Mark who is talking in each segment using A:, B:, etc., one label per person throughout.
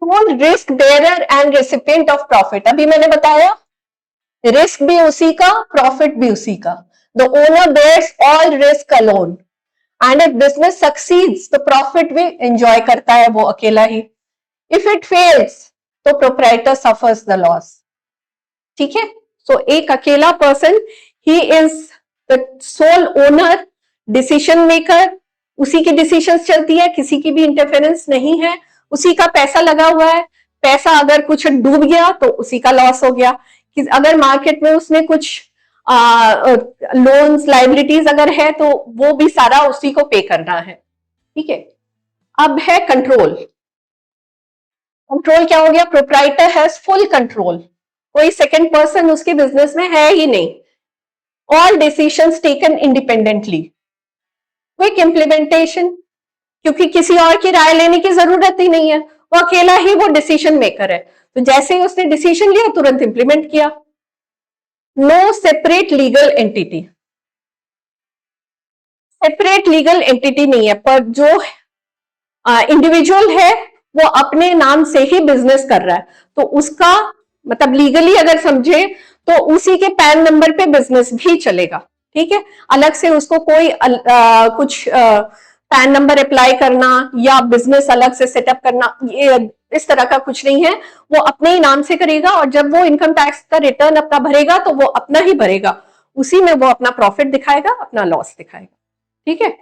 A: Soul risk bearer and recipient of profit. अभी मैंने बताया रिस्क भी उसी का, प्रॉफिट भी उसी का। The owner bears all risk alone and if business succeeds तो प्रॉफिट भी एंजॉय करता है वो अकेला ही। इफ इट फेल्स तो प्रोप्राइटर सफर्स द लॉस। ठीक है, सो एक अकेला person, he is the sole owner, decision maker, उसी की डिसीजंस चलती है, किसी की भी इंटरफेरेंस नहीं है, उसी का पैसा लगा हुआ है। पैसा अगर कुछ डूब गया तो उसी का लॉस हो गया। अगर मार्केट में उसने कुछ लोन्स लाइबिलिटीज अगर है तो वो भी सारा उसी को पे करना है। ठीक है, अब है कंट्रोल। कंट्रोल क्या हो गया? प्रोप्राइटर हैज फुल कंट्रोल, कोई सेकंड पर्सन उसके बिजनेस में है ही नहीं। All decisions taken independently. Quick implementation, क्योंकि किसी और की राय लेने की जरूरत ही नहीं है, वो अकेला ही वो डिसीजन मेकर है। तो जैसे ही उसने डिसीजन लिया तुरंत इंप्लीमेंट किया। No separate legal entity, separate legal entity नहीं है, पर जो इंडिविजुअल है वो अपने नाम से ही बिजनेस कर रहा है, तो उसका मतलब लीगली अगर समझे तो उसी के पैन नंबर पे बिजनेस भी चलेगा। ठीक है, अलग से उसको कोई कुछ पैन नंबर अप्लाई करना या बिजनेस अलग से सेटअप करना, ये इस तरह का कुछ नहीं है। वो अपने ही नाम से करेगा और जब वो इनकम टैक्स का रिटर्न अपना भरेगा तो वो अपना ही भरेगा, उसी में वो अपना प्रॉफिट दिखाएगा, अपना लॉस दिखाएगा। ठीक है,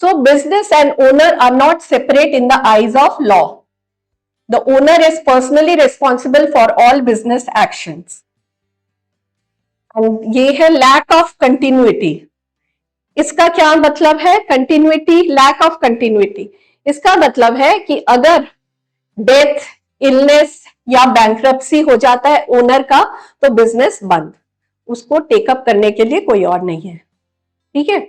A: so business and owner are not separate in the eyes of law. The owner is personally responsible for all business actions. And ये है lack of continuity. इसका क्या मतलब है? Continuity, lack of continuity. इसका मतलब है कि अगर डेथ, इलनेस या बैंक्रप्सी हो जाता है ओनर का तो बिजनेस बंद, उसको टेकअप करने के लिए कोई और नहीं है। ठीक है।